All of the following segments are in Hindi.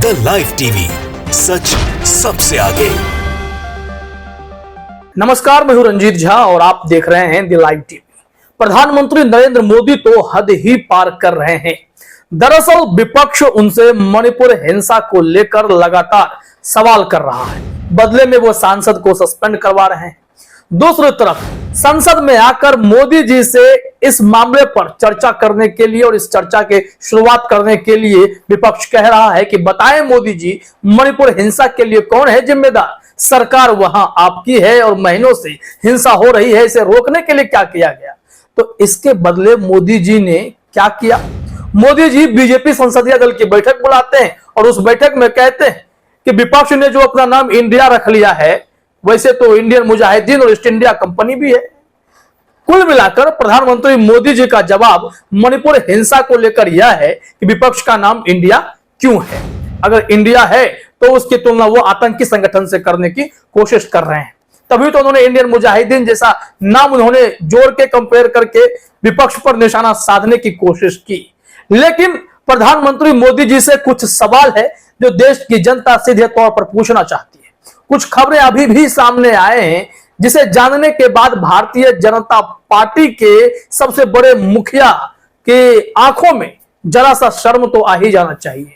द लाइव टीवी, सच सबसे आगे। नमस्कार, मैं हूं रंजीत झा और आप देख रहे हैं द लाइव टीवी। प्रधानमंत्री नरेंद्र मोदी तो हद ही पार कर रहे हैं। दरअसल विपक्ष उनसे मणिपुर हिंसा को लेकर लगातार सवाल कर रहा है, बदले में वो सांसद को सस्पेंड करवा रहे हैं। दूसरी तरफ संसद में आकर मोदी जी से इस मामले पर चर्चा करने के लिए और इस चर्चा के शुरुआत करने के लिए विपक्ष कह रहा है कि बताएं मोदी जी, मणिपुर हिंसा के लिए कौन है जिम्मेदार? सरकार वहां आपकी है और महीनों से हिंसा हो रही है, इसे रोकने के लिए क्या किया गया? तो इसके बदले मोदी जी ने क्या किया? मोदी जी बीजेपी संसदीय दल की बैठक बुलाते हैं और उस बैठक में कहते हैं कि विपक्ष ने जो अपना नाम इंडिया रख लिया है, वैसे तो इंडियन मुजाहिदीन और ईस्ट इंडिया कंपनी भी है। कुल मिलाकर प्रधानमंत्री मोदी जी का जवाब मणिपुर हिंसा को लेकर यह है कि विपक्ष का नाम इंडिया क्यों है? अगर इंडिया है तो उसकी तुलना वो आतंकी संगठन से करने की कोशिश कर रहे हैं। तभी तो उन्होंने इंडियन मुजाहिदीन जैसा नाम उन्होंने जोड़ के कंपेयर करके विपक्ष पर निशाना साधने की कोशिश की। लेकिन प्रधानमंत्री मोदी जी से कुछ सवाल है जो देश की जनता सीधे तौर पर पूछना चाहती है। कुछ खबरें अभी भी सामने आए हैं जिसे जानने के बाद भारतीय जनता पार्टी के सबसे बड़े मुखिया के आंखों में जरा सा शर्म तो आ ही जाना चाहिए,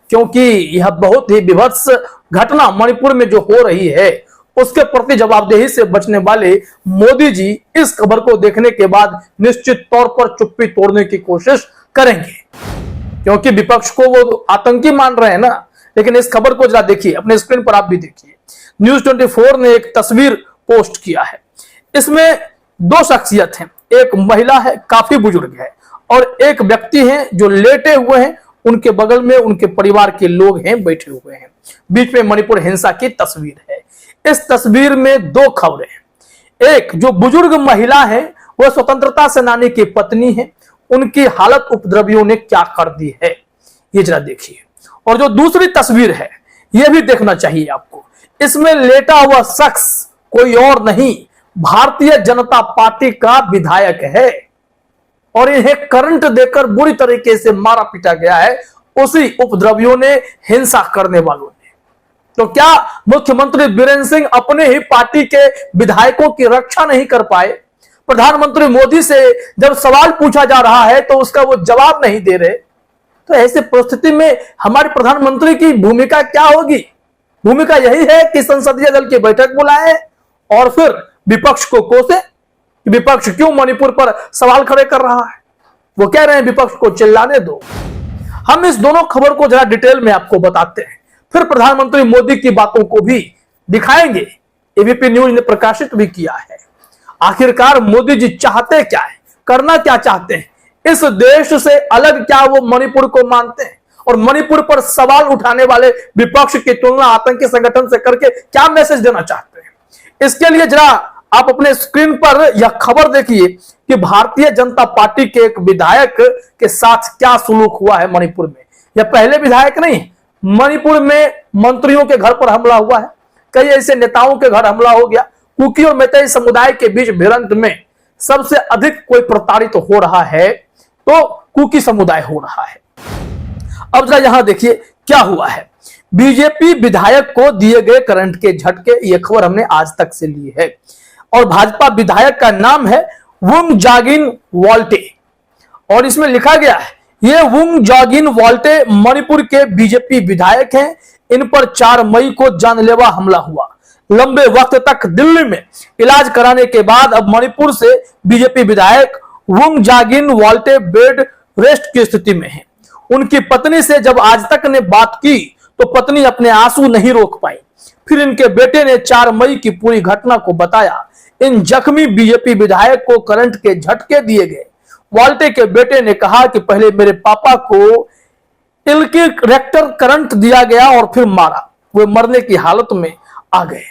क्योंकि यह बहुत ही विभत्स घटना मणिपुर में जो हो रही है उसके प्रति जवाबदेही से बचने वाले मोदी जी इस खबर को देखने के बाद निश्चित तौर पर चुप्पी तोड़ने की कोशिश करेंगे, क्योंकि विपक्ष को वो आतंकी मान रहे हैं ना। लेकिन इस खबर को जरा देखिए, अपने स्क्रीन पर आप भी देखिए। न्यूज 24 ने एक तस्वीर पोस्ट किया है। इसमें दो शख्सियत हैं, एक महिला है, काफी बुजुर्ग है, और एक व्यक्ति है जो लेटे हुए हैं, उनके बगल में उनके परिवार के लोग हैं, बैठे हुए हैं। बीच में मणिपुर हिंसा की तस्वीर है। इस तस्वीर में दो खबरें हैं। एक, जो बुजुर्ग महिला है वह स्वतंत्रता सेनानी की पत्नी है, उनकी हालत उपद्रवियों ने क्या कर दी है, ये जरा देखिए। और जो दूसरी तस्वीर है यह भी देखना चाहिए आपको। इसमें लेटा हुआ शख्स कोई और नहीं, भारतीय जनता पार्टी का विधायक है और इन्हें करंट देकर बुरी तरीके से मारा पीटा गया है उसी उपद्रवियों ने, हिंसा करने वालों ने। तो क्या मुख्यमंत्री बीरेंद्र सिंह अपने ही पार्टी के विधायकों की रक्षा नहीं कर पाए? प्रधानमंत्री मोदी से जब सवाल पूछा जा रहा है तो उसका वो जवाब नहीं दे रहे। तो ऐसी परिस्थिति में हमारे प्रधानमंत्री की भूमिका क्या होगी? भूमिका यही है कि संसदीय दल की बैठक बुलाए और फिर विपक्ष को कोसे कि विपक्ष क्यों मणिपुर पर सवाल खड़े कर रहा है। वो कह रहे हैं विपक्ष को चिल्लाने दो। हम इस दोनों खबर को जरा डिटेल में आपको बताते हैं, फिर प्रधानमंत्री मोदी की बातों को भी दिखाएंगे। एबीपी न्यूज ने प्रकाशित भी किया है। आखिरकार मोदी जी चाहते क्या है, करना क्या चाहते हैं? इस देश से अलग क्या वो मणिपुर को मानते हैं? और मणिपुर पर सवाल उठाने वाले विपक्ष की तुलना आतंकी संगठन से करके क्या मैसेज देना चाहते हैं? इसके लिए जरा आप अपने स्क्रीन पर यह खबर देखिए कि भारतीय जनता पार्टी के एक विधायक के साथ क्या सलूक हुआ है मणिपुर में। यह पहले विधायक नहीं, मणिपुर में मंत्रियों के घर पर हमला हुआ है, कई ऐसे नेताओं के घर हमला हो गया। कुकी और मैतेई समुदाय के बीच भिड़ंत में सबसे अधिक कोई प्रताड़ित हो रहा है तो कुकी समुदाय हो रहा है। अब जरा यहां देखिए क्या हुआ है। बीजेपी विधायक को दिए गए करंट के झटके, यह खबर हमने आज तक से ली है। और भाजपा विधायक का नाम है वुंग जागिन वॉल्टे और इसमें लिखा गया है ये वुंग जागिन वॉल्टे मणिपुर के बीजेपी विधायक हैं। इन पर 4 मई को जानलेवा हमला हुआ। लंबे वक्त तक दिल्ली में इलाज कराने के बाद अब मणिपुर से बीजेपी विधायक वुंग जागिन वॉल्टे बेड रेस्ट की स्थिति में है। उनकी पत्नी से जब आज तक ने बात की तो पत्नी अपने आंसू नहीं रोक पाई। फिर इनके बेटे ने 4 मई की पूरी घटना को बताया। इन जख्मी बीजेपी विधायक को करंट के झटके दिए गए। वॉल्टे के बेटे ने कहा कि पहले मेरे पापा को इलेक्ट्रिक करंट दिया गया और फिर मारा, वे मरने की हालत में आ गए।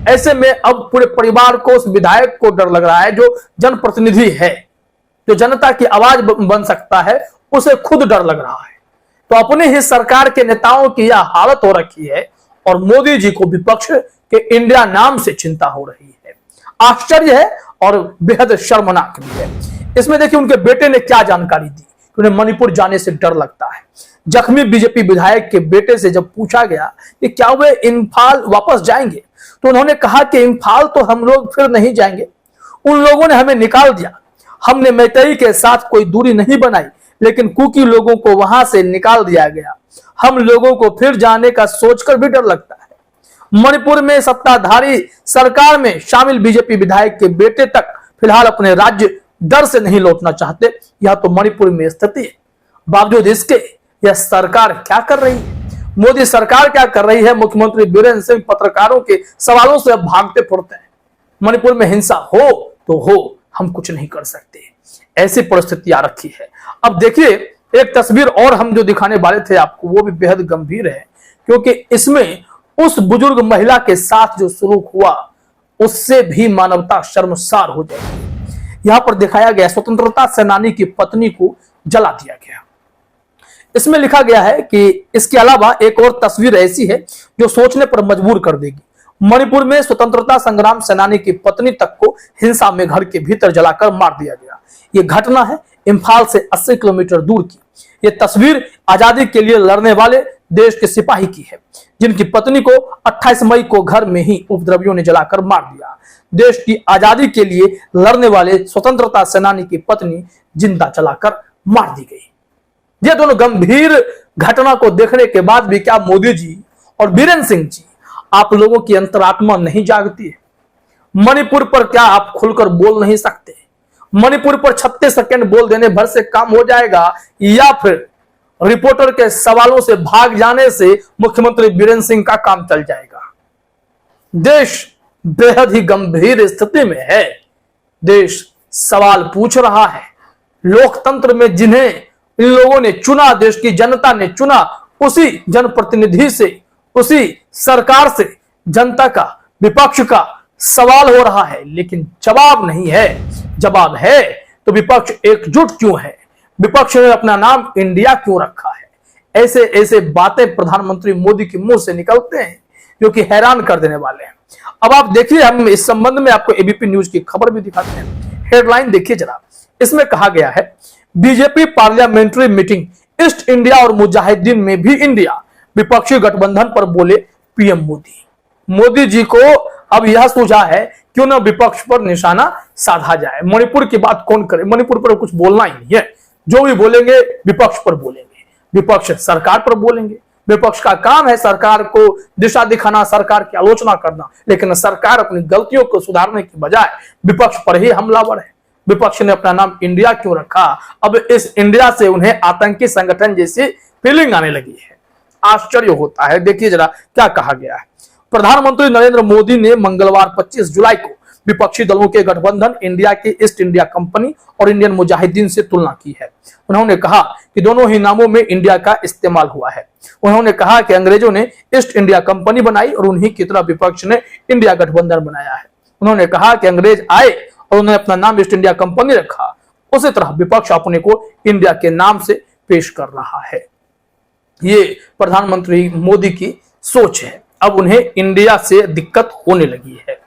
ऐसे में अब पूरे परिवार को उस विधायक को डर लग रहा है जो जनप्रतिनिधि है, जो जनता की आवाज बन सकता है, उसे खुद डर लग रहा है। तो अपने ही सरकार के नेताओं की यह हालत हो रखी है और मोदी जी को विपक्ष के इंडिया नाम से चिंता हो रही है। आश्चर्य है और बेहद शर्मनाक भी है। इसमें देखिए उनके बेटे ने क्या जानकारी दी कि उन्हें मणिपुर जाने से डर लगता है। जख्मी बीजेपी विधायक के बेटे से जब पूछा गया कि क्या वे इम्फाल वापस जाएंगे, तो उन्होंने कहा कि इम्फाल तो हम लोग फिर नहीं जाएंगे, उन लोगों ने हमें निकाल दिया। हमने मैतेई के साथ कोई दूरी नहीं बनाई, लेकिन कुकी लोगों को वहां से निकाल दिया गया। हम लोगों को फिर जाने का सोचकर भी डर लगता है। मणिपुर में सत्ताधारी सरकार में शामिल बीजेपी विधायक के बेटे तक फिलहाल अपने राज्य डर से नहीं लौटना चाहते। यह तो मणिपुर में स्थिति है। बावजूद इसके यह सरकार क्या कर रही है? मोदी सरकार क्या कर रही है? मुख्यमंत्री बीरेंद्र सिंह पत्रकारों के सवालों से भागते फिरते हैं। मणिपुर में हिंसा हो तो हो, हम कुछ नहीं कर सकते, ऐसी परिस्थिति आ रखी है। अब देखिए, एक तस्वीर और हम जो दिखाने वाले थे आपको, वो भी बेहद गंभीर है, क्योंकि इसमें उस बुजुर्ग महिला के साथ जो सलूक हुआ उससे भी मानवता शर्मसार हो जाएगी। यहां पर दिखाया गया स्वतंत्रता सेनानी की पत्नी को जला दिया गया। इसमें लिखा गया है कि इसके अलावा एक और तस्वीर ऐसी है जो सोचने पर मजबूर कर देगी। मणिपुर में स्वतंत्रता संग्राम सेनानी की पत्नी तक को हिंसा में घर के भीतर जलाकर मार दिया गया। यह घटना है इम्फाल से 80 किलोमीटर दूर की। यह तस्वीर आजादी के लिए लड़ने वाले देश के सिपाही की है, जिनकी पत्नी को 28 मई को घर में ही उपद्रवियों ने जलाकर मार दिया। देश की आजादी के लिए लड़ने वाले स्वतंत्रता सेनानी की पत्नी जिंदा जलाकर मार दी गई। ये दोनों गंभीर घटना को देखने के बाद भी क्या मोदी जी और बीरेंद्र सिंह जी, आप लोगों की अंतरात्मा नहीं जागती है? मणिपुर पर क्या आप खुलकर बोल नहीं सकते? मणिपुर पर 36 सेकंड बोल देने भर से काम हो जाएगा, या फिर रिपोर्टर के सवालों से भाग जाने से मुख्यमंत्री बीरेंद्र सिंह का काम चल जाएगा? देश बेहद ही गंभीर स्थिति में है। देश सवाल पूछ रहा है। लोकतंत्र में जिन्हें इन लोगों ने चुना, देश की जनता ने चुना, उसी जनप्रतिनिधि से, उसी सरकार से जनता का, विपक्ष का सवाल हो रहा है, लेकिन जवाब नहीं है। जवाब है तो विपक्ष एकजुट क्यों है? विपक्ष ने अपना नाम इंडिया क्यों रखा है? ऐसे ऐसे बातें प्रधानमंत्री मोदी के मुंह से निकलते हैं जो कि हैरान कर देने वाले हैं। अब आप देखिए, हम इस संबंध में आपको एबीपी न्यूज की खबर भी दिखाते हैं। हेडलाइन देखिए जरा। इसमें कहा गया है, BJP parliamentary meeting, east India और मुजाहिदीन में भी इंडिया, विपक्षी गठबंधन पर बोले पीएम मोदी। मोदी जी को अब यह सूझा है क्यों न विपक्ष पर निशाना साधा जाए। मणिपुर की बात कौन करे? मणिपुर पर कुछ बोलना ही नहीं है। जो भी बोलेंगे विपक्ष पर बोलेंगे, विपक्ष सरकार पर बोलेंगे। विपक्ष का काम है सरकार को दिशा दिखाना, सरकार की आलोचना करना, लेकिन सरकार अपनी गलतियों को सुधारने की बजाय विपक्ष पर ही हमलावर है। विपक्ष ने अपना नाम इंडिया क्यों रखा? अब इस इंडिया से उन्हें आतंकी संगठन जैसी फीलिंग आने लगी है। आश्चर्य होता है। देखिए जरा क्या कहा गया है। प्रधानमंत्री नरेंद्र मोदी ने मंगलवार 25 जुलाई को विपक्षी दलों के गठबंधन इंडिया के ईस्ट इंडिया कंपनी और इंडियन मुजाहिदीन से तुलना की है। उन्होंने कहा कि दोनों ही नामों में इंडिया का इस्तेमाल हुआ है। उन्होंने कहा कि अंग्रेजों ने ईस्ट इंडिया कंपनी बनाई और उन्हीं की तरह विपक्ष ने इंडिया गठबंधन बनाया है। उन्होंने कहा कि अंग्रेज आए और उन्होंने अपना नाम ईस्ट इंडिया कंपनी रखा, उसी तरह विपक्ष अपने को इंडिया के नाम से पेश कर रहा है। ये प्रधानमंत्री मोदी की सोच है। अब उन्हें इंडिया से दिक्कत होने लगी है।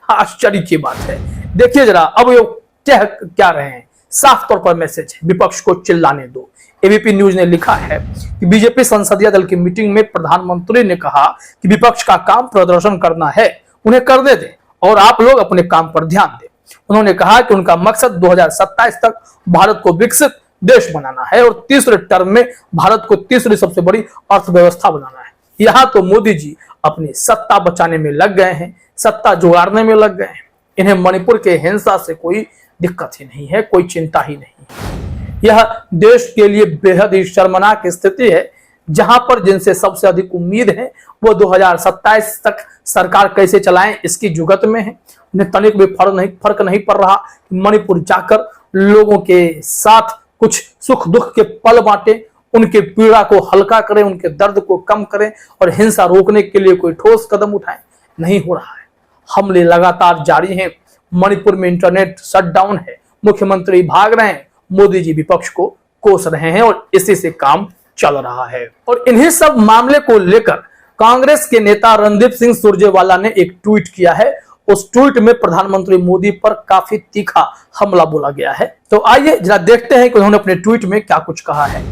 आश्चर्य की बात है। देखिए जरा, अब ये क्या रहे हैं? साफ तौर पर मैसेज है, विपक्ष को चिल्लाने दो। एबीपी न्यूज ने लिखा है कि बीजेपी संसदीय दल की मीटिंग में प्रधानमंत्री ने कहा कि विपक्ष का काम प्रदर्शन करना है, उन्हें करने दें और आप लोग अपने काम पर ध्यान दें। उन्होंने कहा कि उनका मकसद 2027 तक भारत को विकसित देश बनाना है और तीसरे टर्म में भारत को तीसरी सबसे बड़ी अर्थव्यवस्था बनाना है। यहाँ तो मोदी जी अपनी सत्ता बचाने में लग गए हैं, सत्ता जुगाड़ने में लग गए हैं। इन्हें मणिपुर के हिंसा से कोई दिक्कत ही नहीं है, कोई चिंता ही नहीं। यह देश के लिए बेहद ही शर्मनाक स्थिति है, जहां पर जिनसे सबसे अधिक उम्मीद है वो 2027 तक सरकार कैसे चलाएं इसकी जुगत में है। उन्हें तनिक भी फर्क नहीं पड़ रहा कि मणिपुर जाकर लोगों के साथ कुछ सुख दुख के पल बांटे, उनके पीड़ा को हल्का करें, उनके दर्द को कम करें और हिंसा रोकने के लिए कोई ठोस कदम उठाएं। नहीं हो रहा है। हमले लगातार जारी हैं। मणिपुर में इंटरनेट शटडाउन है, मुख्यमंत्री भाग रहे हैं, मोदी जी विपक्ष को कोस रहे हैं और इसी से काम चल रहा है। और इन्हीं सब मामले को लेकर कांग्रेस के नेता रणदीप सिंह सुरजेवाला ने एक ट्वीट किया है। उस ट्वीट में प्रधानमंत्री मोदी पर काफी तीखा हमला बोला गया है। तो आइए जरा देखते हैं कि उन्होंने अपने ट्वीट में क्या कुछ कहा है।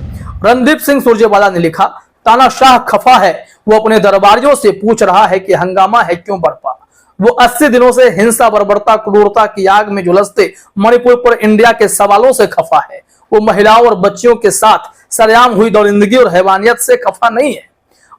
रणदीप सिंह सुरजेवाला ने लिखा, तानाशाह खफा है, वो अपने दरबारियों से पूछ रहा है कि हंगामा है क्यों बरपा। वो 80 दिनों से हिंसा, बर्बरता, क्रूरता की आग में झुलसते मणिपुर पर इंडिया के सवालों से खफा है। वो महिलाओं और बच्चियों के साथ सरेआम हुई दरिंदगी और हैवानियत से खफा नहीं है।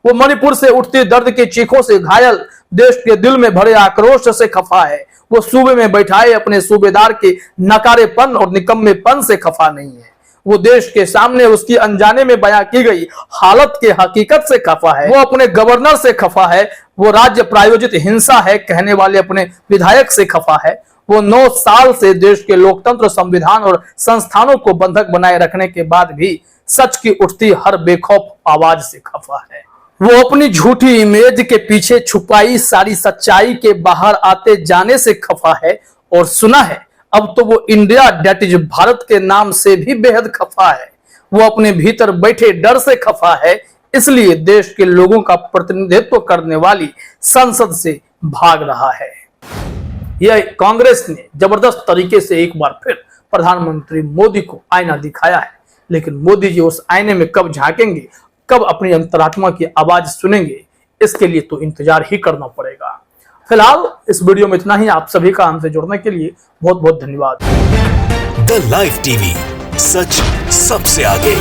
वो मणिपुर से उठती दर्द की चीखों से घायल देश के दिल में भरे आक्रोश से खफा है। वो सूबे में बैठाए अपने सूबेदार के नकारेपन और निकम्मेपन से खफा नहीं है। वो देश के सामने उसकी अनजाने में बयां की गई हालत के हकीकत से खफा है। वो अपने गवर्नर से खफा है। वो राज्य प्रायोजित हिंसा है कहने वाले अपने विधायक से खफा है। वो 9 साल से देश के लोकतंत्र, संविधान और संस्थानों को बंधक बनाए रखने के बाद भी सच की उठती हर बेखौफ आवाज से खफा है। वो अपनी झूठी इमेज के पीछे छुपाई सारी सच्चाई के बाहर आते जाने से खफा है। और सुना है अब तो वो इंडिया डेट इज भारत के नाम से भी बेहद खफा है। वो अपने भीतर बैठे डर से खफा है, इसलिए देश के लोगों का प्रतिनिधित्व करने वाली संसद से भाग रहा है। यह कांग्रेस ने जबरदस्त तरीके से एक बार फिर प्रधानमंत्री मोदी को आईना दिखाया है, लेकिन मोदी जी उस आईने में कब झांकेंगे, कब अपनी अंतरात्मा की आवाज सुनेंगे, इसके लिए तो इंतजार ही करना पड़ेगा। फिलहाल इस वीडियो में इतना ही। आप सभी का हमसे जुड़ने के लिए बहुत बहुत धन्यवाद। द लाइव टीवी, सच सबसे आगे।